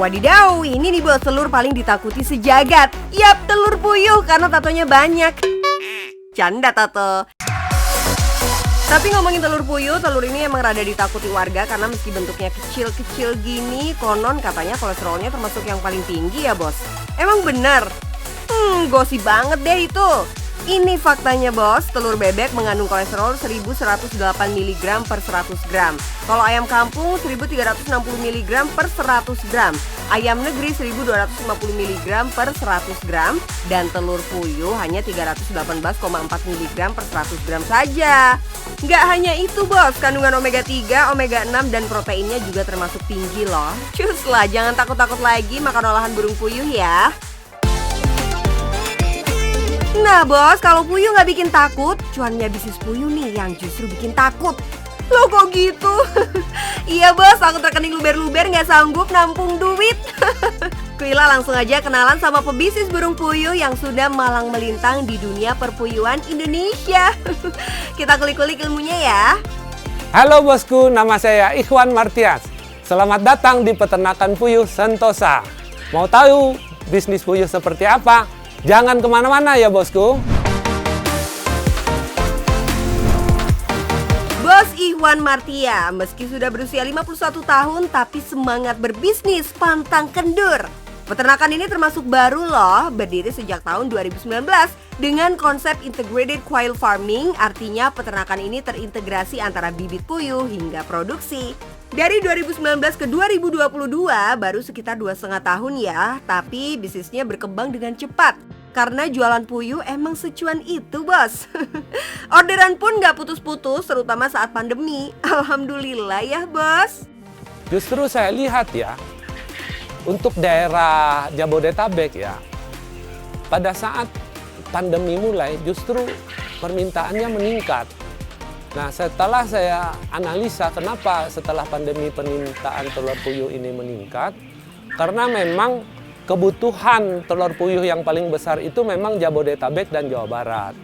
Wadidaw, ini nih bos telur paling ditakuti sejagat. Yap, telur puyuh karena tatonya banyak. Canda tato. Tapi ngomongin telur puyuh, telur ini emang rada ditakuti warga karena meski bentuknya kecil-kecil gini, konon katanya kolesterolnya termasuk yang paling tinggi ya bos. Emang bener? Gosip banget deh itu. Ini faktanya bos, telur bebek mengandung kolesterol 1108 mg per 100 gram. Kalau ayam kampung 1360 mg per 100 gram. Ayam negeri 1250 mg per 100 gram. Dan telur puyuh hanya 318,4 mg per 100 gram saja. Nggak hanya itu bos, kandungan omega 3, omega 6 dan proteinnya juga termasuk tinggi loh. Cus lah, jangan takut-takut lagi makan olahan burung puyuh ya. Nah bos, kalau puyuh nggak bikin takut, cuannya bisnis puyuh nih yang justru bikin takut. Loh kok gitu? Iya bos, takut rekening luber-luber nggak sanggup nampung duit. Kuila langsung aja kenalan sama pebisnis burung puyuh yang sudah malang melintang di dunia perpuyuhan Indonesia. Kita kulik-kulik ilmunya ya. Halo bosku, nama saya Ikhwan Martias. Selamat datang di peternakan puyuh Sentosa. Mau tahu bisnis puyuh seperti apa? Jangan kemana-mana ya bosku. Bos Ikhwan Martia, meski sudah berusia 51 tahun tapi semangat berbisnis pantang kendur. Peternakan ini termasuk baru loh, berdiri sejak tahun 2019 dengan konsep integrated quail farming, artinya peternakan ini terintegrasi antara bibit puyuh hingga produksi. Dari 2019 ke 2022 baru sekitar 2,5 tahun ya, tapi bisnisnya berkembang dengan cepat. Karena jualan puyuh emang secuan itu bos. Orderan pun gak putus-putus terutama saat pandemi. Alhamdulillah ya bos. Justru saya lihat ya, untuk daerah Jabodetabek ya, pada saat pandemi mulai justru permintaannya meningkat. Nah setelah saya analisa kenapa setelah pandemi permintaan telur puyuh ini meningkat, karena memang kebutuhan telur puyuh yang paling besar itu memang Jabodetabek dan Jawa Barat.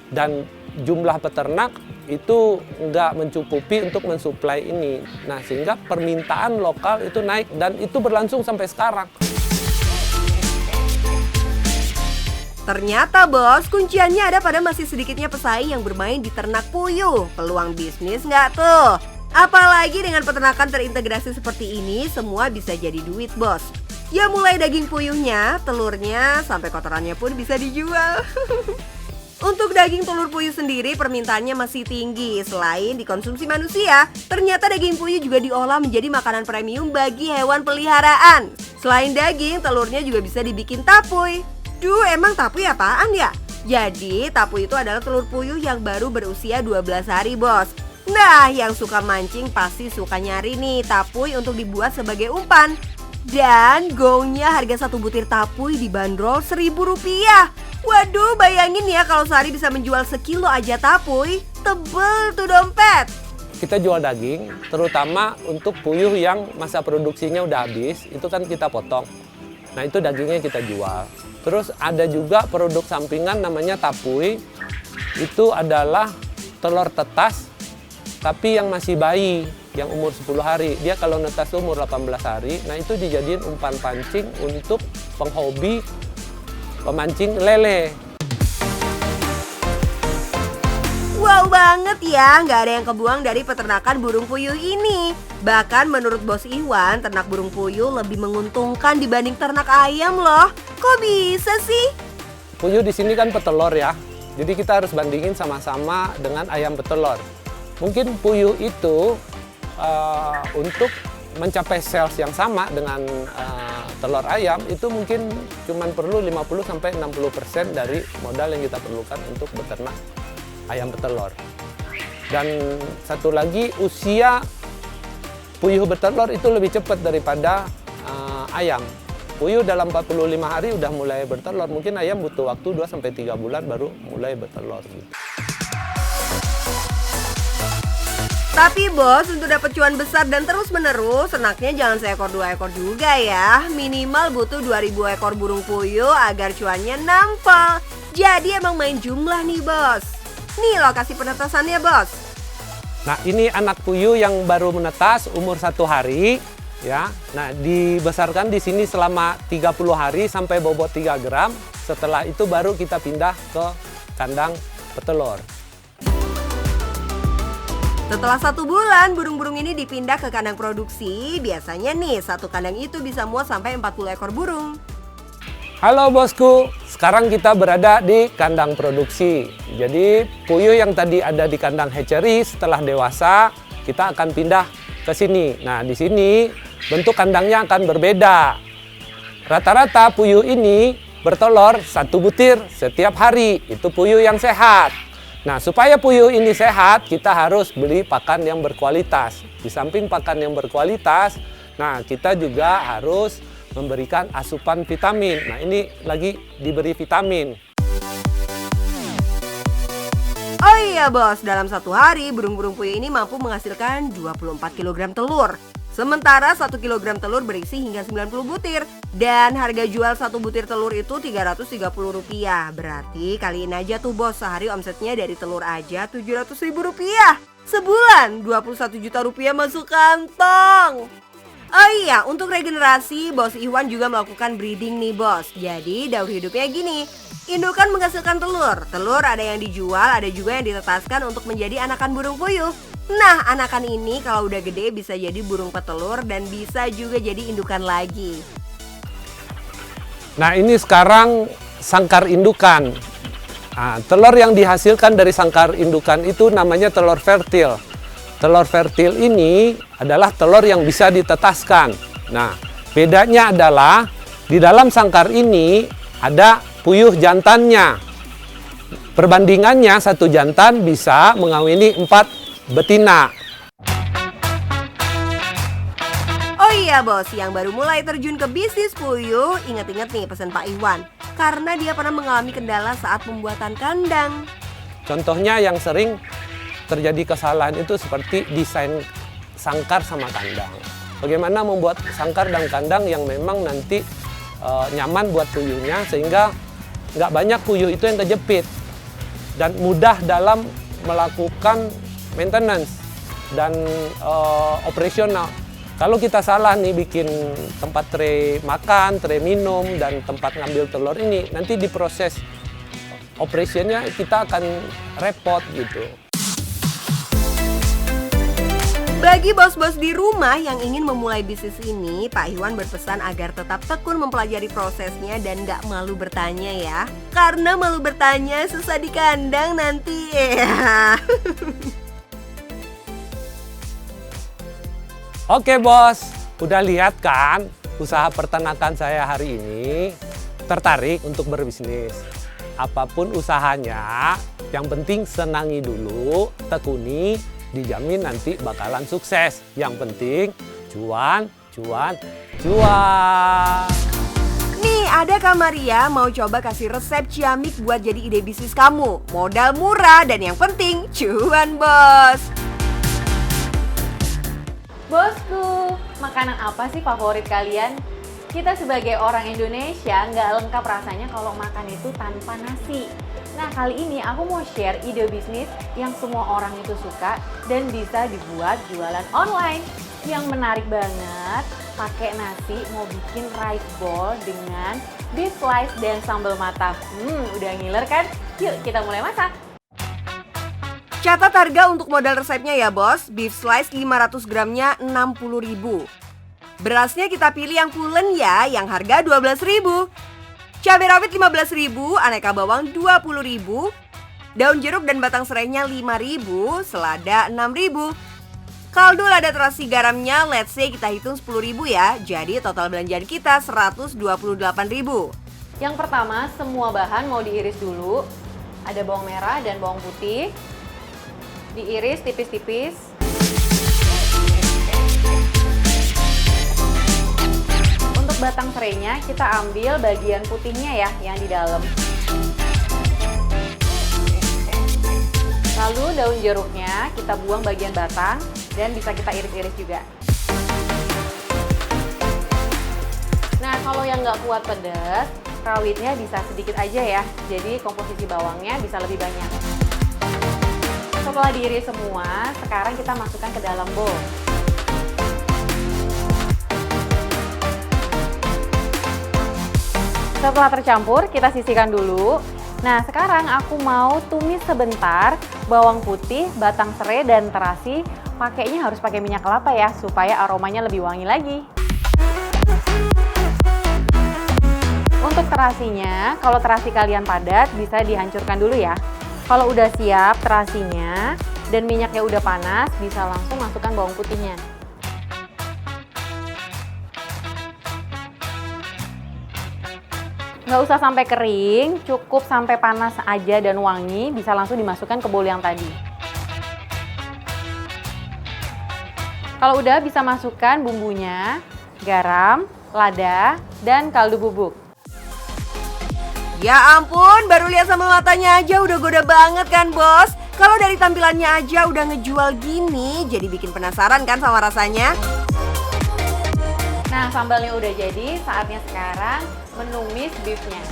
Dan jumlah peternak itu nggak mencukupi untuk mensuplai ini. Nah sehingga permintaan lokal itu naik dan itu berlangsung sampai sekarang. Ternyata bos, kunciannya ada pada masih sedikitnya pesaing yang bermain di ternak puyuh. Peluang bisnis nggak tuh? Apalagi dengan peternakan terintegrasi seperti ini, semua bisa jadi duit bos. Ya mulai daging puyuhnya, telurnya, sampai kotorannya pun bisa dijual. Untuk daging telur puyuh sendiri permintaannya masih tinggi. Selain dikonsumsi manusia, ternyata daging puyuh juga diolah menjadi makanan premium bagi hewan peliharaan. Selain daging, telurnya juga bisa dibikin tapuy. Duh, emang tapuy apaan ya? Jadi, tapuy itu adalah telur puyuh yang baru berusia 12 hari, bos. Nah, yang suka mancing pasti suka nyari nih tapuy untuk dibuat sebagai umpan. Dan gongnya harga satu butir tapuy dibanderol Rp1.000. Waduh, bayangin ya kalau sehari bisa menjual sekilo aja tapuy. Tebel tuh dompet. Kita jual daging, terutama untuk puyuh yang masa produksinya udah habis, itu kan kita potong. Nah itu dagingnya kita jual. Terus ada juga produk sampingan namanya tapuy. Itu adalah telur tetas, tapi yang masih bayi, yang umur 10 hari. Dia kalau netas umur 18 hari, nah itu dijadiin umpan pancing untuk penghobi pemancing lele. Wow banget ya, nggak ada yang kebuang dari peternakan burung puyuh ini. Bahkan menurut Bos Ikhwan, ternak burung puyuh lebih menguntungkan dibanding ternak ayam loh. Kok bisa sih? Puyuh di sini kan petelur ya, jadi kita harus bandingin sama-sama dengan ayam petelur. Mungkin puyuh itu untuk mencapai sales yang sama dengan telur ayam itu mungkin cuma perlu 50-60% dari modal yang kita perlukan untuk beternak ayam petelur. Dan satu lagi, usia puyuh betelur itu lebih cepat daripada ayam. Puyuh dalam 45 hari udah mulai bertelur, mungkin ayam butuh waktu 2-3 bulan baru mulai bertelur gitu. Tapi bos, untuk dapat cuan besar dan terus menerus, ternaknya jangan seekor 2 ekor juga ya. Minimal butuh 2000 ekor burung puyuh agar cuannya nampol. Jadi emang main jumlah nih bos. Nih lokasi penetasannya bos. Nah ini anak puyuh yang baru menetas umur 1 hari. Ya, nah dibesarkan di sini selama 30 hari sampai bobot 3 gram. Setelah itu baru kita pindah ke kandang petelur. Setelah 1 bulan, burung-burung ini dipindah ke kandang produksi. Biasanya nih, satu kandang itu bisa muat sampai 40 ekor burung. Halo bosku, sekarang kita berada di kandang produksi. Jadi puyuh yang tadi ada di kandang hatchery setelah dewasa, kita akan pindah ke sini. Nah, di sini bentuk kandangnya akan berbeda. Rata-rata puyuh ini bertelur 1 butir setiap hari. Itu puyuh yang sehat. Nah, supaya puyuh ini sehat, kita harus beli pakan yang berkualitas. Di samping pakan yang berkualitas, nah kita juga harus memberikan asupan vitamin. Nah, ini lagi diberi vitamin. Oh iya bos, dalam 1 hari burung-burung puyuh ini mampu menghasilkan 24 kg telur. Sementara 1 kg telur berisi hingga 90 butir. Dan harga jual 1 butir telur itu Rp330. Berarti kaliin aja tuh bos, sehari omsetnya dari telur aja Rp700.000. Sebulan 21 juta rupiah masuk kantong. Oh iya, untuk regenerasi, Bos Iwan juga melakukan breeding nih bos. Jadi daur hidupnya gini. Indukan menghasilkan telur. Telur ada yang dijual, ada juga yang ditetaskan untuk menjadi anakan burung puyuh. Nah, anakan ini kalau udah gede bisa jadi burung petelur dan bisa juga jadi indukan lagi. Nah, ini sekarang sangkar indukan. Nah, telur yang dihasilkan dari sangkar indukan itu namanya telur fertil. Telur fertil ini adalah telur yang bisa ditetaskan. Nah, bedanya adalah di dalam sangkar ini ada puyuh jantannya. Perbandingannya 1 jantan bisa mengawini 4 betina. Oh iya bos, yang baru mulai terjun ke bisnis puyuh, ingat-ingat nih pesan Pak Iwan. Karena dia pernah mengalami kendala saat pembuatan kandang. Contohnya yang sering terjadi kesalahan itu seperti desain sangkar sama kandang. Bagaimana membuat sangkar dan kandang yang memang nanti nyaman buat puyuhnya sehingga nggak banyak puyuh itu yang terjepit dan mudah dalam melakukan maintenance dan operasional. Kalau kita salah nih bikin tempat tray makan, tray minum, dan tempat ngambil telur ini, nanti di proses operationnya kita akan repot gitu. Bagi bos-bos di rumah yang ingin memulai bisnis ini, Pak Iwan berpesan agar tetap tekun mempelajari prosesnya dan gak malu bertanya ya. Karena malu bertanya susah di kandang nanti ya. Oke bos, udah lihat kan usaha peternakan saya hari ini? Tertarik untuk berbisnis? Apapun usahanya, yang penting senangi dulu, tekuni, dijamin nanti bakalan sukses. Yang penting cuan, cuan, cuan. Nih ada Kak Maria mau coba kasih resep ciamik buat jadi ide bisnis kamu. Modal murah dan yang penting cuan bos. Bosku, makanan apa sih favorit kalian? Kita sebagai orang Indonesia nggak lengkap rasanya kalau makan itu tanpa nasi. Nah, kali ini aku mau share ide bisnis yang semua orang itu suka dan bisa dibuat jualan online. Yang menarik banget, pakai nasi mau bikin rice bowl dengan beef slice dan sambal matah. Udah ngiler kan? Yuk kita mulai masak. Catat harga untuk modal resepnya ya bos. Beef slice 500 gramnya 60.000. Berasnya kita pilih yang pulen ya, yang harga 12.000. Cabai rawit 15.000, aneka bawang 20.000. Daun jeruk dan batang serainya 5.000, selada 6.000. Kaldu lada terasi garamnya let's say kita hitung 10.000 ya. Jadi total belanjaan kita 128.000. Yang pertama, semua bahan mau diiris dulu. Ada bawang merah dan bawang putih. Diiris tipis-tipis. Untuk batang serainya kita ambil bagian putihnya ya, yang di dalam. Lalu daun jeruknya kita buang bagian batang dan bisa kita iris-iris juga. Nah, kalau yang nggak kuat pedas, rawitnya bisa sedikit aja ya. Jadi komposisi bawangnya bisa lebih banyak. Setelah diiris semua, sekarang kita masukkan ke dalam bowl. Setelah tercampur, kita sisihkan dulu. Nah, sekarang aku mau tumis sebentar bawang putih, batang serai, dan terasi. Pakainya harus pakai minyak kelapa ya, supaya aromanya lebih wangi lagi. Untuk terasinya, kalau terasi kalian padat, bisa dihancurkan dulu ya. Kalau udah siap terasinya, dan minyaknya udah panas, bisa langsung masukkan bawang putihnya. Nggak usah sampai kering, cukup sampai panas aja dan wangi, bisa langsung dimasukkan ke bowl yang tadi. Kalau udah, bisa masukkan bumbunya, garam, lada, dan kaldu bubuk. Ya ampun, baru lihat sama matanya aja udah goda banget kan bos? Kalau dari tampilannya aja udah ngejual gini, jadi bikin penasaran kan sama rasanya? Nah, sambalnya udah jadi, saatnya sekarang menumis beefnya.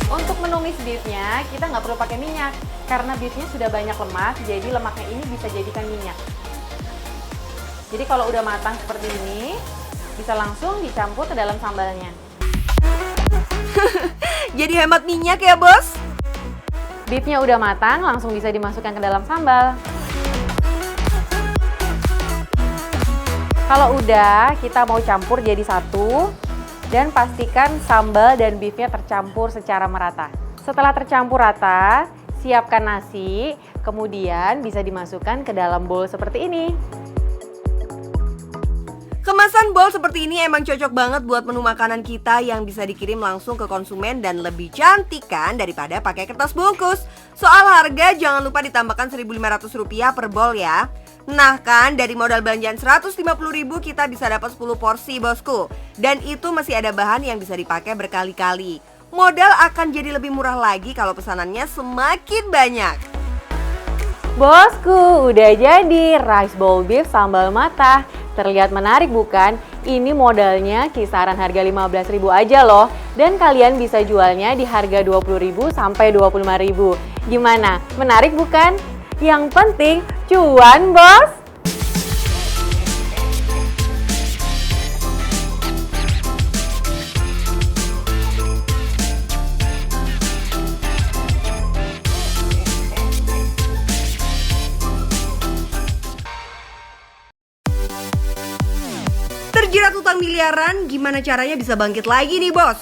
Untuk menumis beefnya, kita nggak perlu pakai minyak. Karena beefnya sudah banyak lemak, jadi lemaknya ini bisa jadikan minyak. Jadi kalau udah matang seperti ini, bisa langsung dicampur ke dalam sambalnya. Jadi hemat minyak ya bos? Beefnya udah matang, langsung bisa dimasukkan ke dalam sambal. Kalau udah, kita mau campur jadi satu dan pastikan sambal dan beefnya tercampur secara merata. Setelah tercampur rata, siapkan nasi, kemudian bisa dimasukkan ke dalam bowl seperti ini. Kemasan bowl seperti ini emang cocok banget buat menu makanan kita yang bisa dikirim langsung ke konsumen dan lebih cantik kan daripada pakai kertas bungkus. Soal harga jangan lupa ditambahkan Rp1.500 per bowl ya. Nah kan dari modal belanjaan Rp150.000 kita bisa dapat 10 porsi bosku. Dan itu masih ada bahan yang bisa dipakai berkali-kali. Modal akan jadi lebih murah lagi kalau pesanannya semakin banyak. Bosku, udah jadi rice bowl beef sambal matah. Terlihat menarik bukan? Ini modalnya kisaran harga Rp15.000 aja loh. Dan kalian bisa jualnya di harga Rp20.000 sampai Rp25.000. Gimana? Menarik bukan? Yang penting cuan, bos! Terjerat utang miliaran, gimana caranya bisa bangkit lagi nih bos?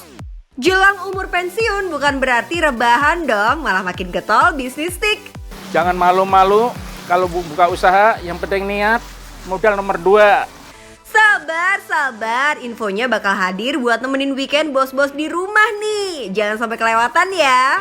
Jelang umur pensiun bukan berarti rebahan dong, malah makin getol bisnis stick. Jangan malu-malu kalau buka usaha, yang penting niat, modal nomor 2. Sabar, infonya bakal hadir buat nemenin weekend bos-bos di rumah nih. Jangan sampai kelewatan ya.